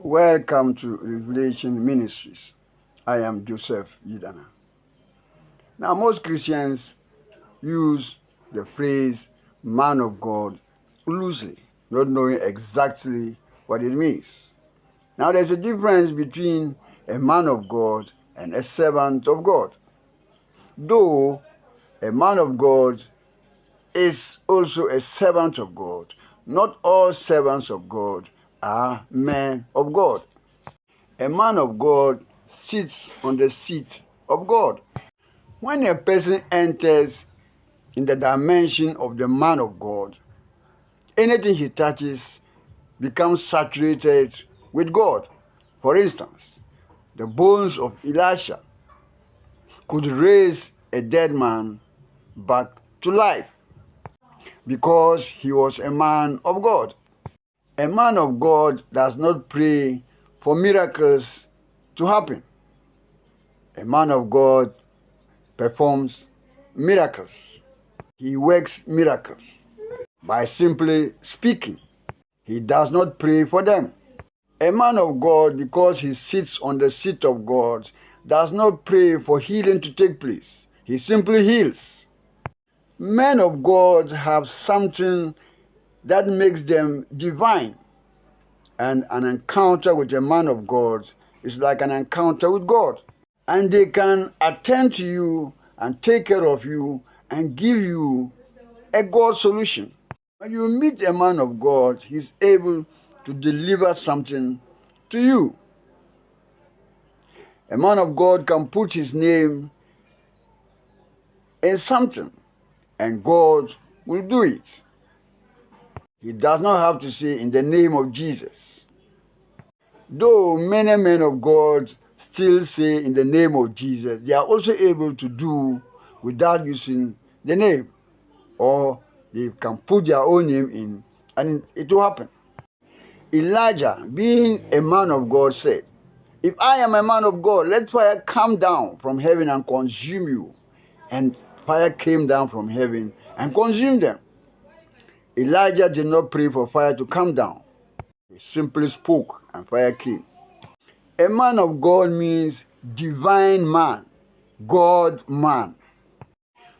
Welcome to Revelation Ministries. I am Joseph Yidana. Now, most Christians use the phrase man of God loosely, not knowing exactly what it means. Now, there's a difference between a man of God and a servant of God. Though a man of God is also a servant of God, not all servants of God are men of God. A man of God sits on the seat of God. When a person enters in the dimension of the man of God, anything he touches becomes saturated with God. For instance, the bones of Elisha could raise a dead man back to life because he was a man of God. A man of God does not pray for miracles to happen. A man of God performs miracles. He works miracles by simply speaking. He does not pray for them. A man of God, because he sits on the seat of God, does not pray for healing to take place. He simply heals. Men of God have something that makes them divine. And an encounter with a man of God is like an encounter with God. And they can attend to you and take care of you and give you a God solution. When you meet a man of God, he's able to deliver something to you. A man of God can put his name in something and God will do it. He does not have to say in the name of Jesus. Though many men of God still say in the name of Jesus, they are also able to do without using the name, or they can put their own name in and it will happen. Elijah, being a man of God, said, "If I am a man of God, let fire come down from heaven and consume you." And fire came down from heaven and consumed them. Elijah did not pray for fire to come down. He simply spoke and fire came. A man of God means divine man, God man.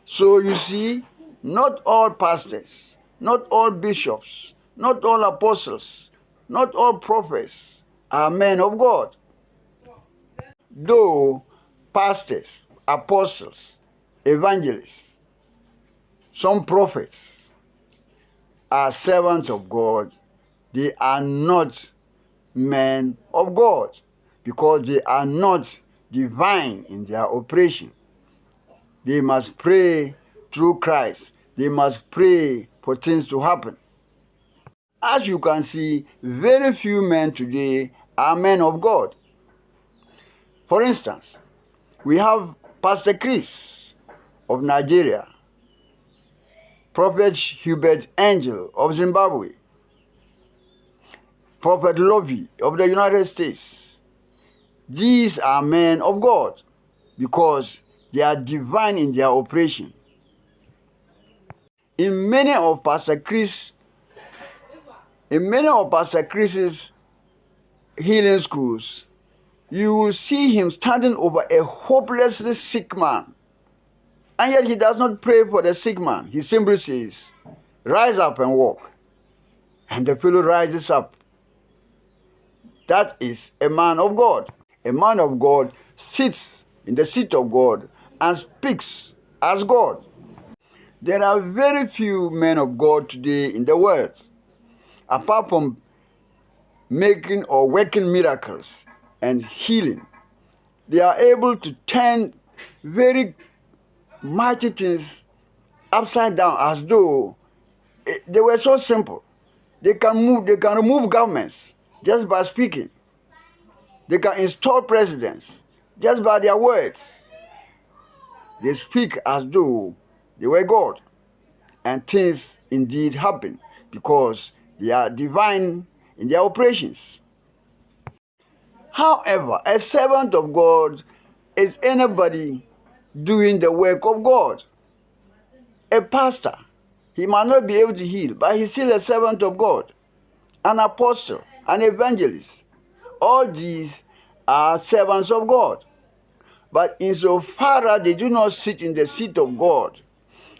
So you see, not all pastors, not all bishops, not all apostles, not all prophets are men of God. Though pastors, apostles, evangelists, some prophets are servants of God, they are not men of God because they are not divine in their operation. They must pray through Christ. They must pray for things to happen. As you can see, very few men today are men of God. For instance, we have Pastor Chris of Nigeria, Prophet Hubert Angel of Zimbabwe, Prophet Lovey of the United States. These are men of God because they are divine in their operation. In many of Pastor Chris's healing schools, you will see him standing over a hopelessly sick man. And yet he does not pray for the sick man. He simply says, "Rise up and walk." And the fellow rises up. That is a man of God. A man of God sits in the seat of God and speaks as God. There are very few men of God today in the world, apart from making or working miracles and healing. They are able to turn very mighty things upside down as though they were so simple. They can remove governments just by speaking. They can install presidents just by their words. They speak as though they were God. And things indeed happen because they are divine in their operations. However, a servant of God is anybody doing the work of God. A pastor, he might not be able to heal, but he's still a servant of God. An apostle, an evangelist, all these are servants of God. But insofar as they do not sit in the seat of God,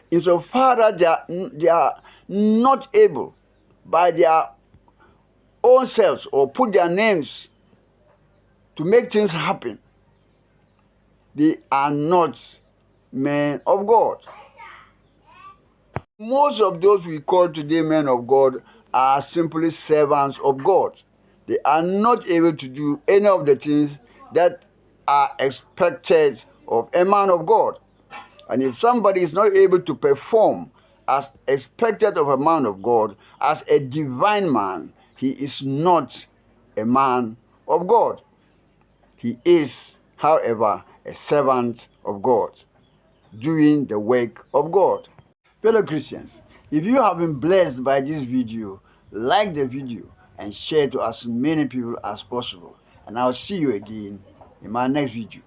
insofar as they are not able by their own selves or put their names to make things happen, they are not men of God. Most of those we call today men of God are simply servants of God. They are not able to do any of the things that are expected of a man of God. And if somebody is not able to perform as expected of a man of God, as a divine man, he is not a man of God. He is, however, a servant of God, doing the work of God. Fellow Christians, if you have been blessed by this video, like the video and share to as many people as possible. And I'll see you again in my next video.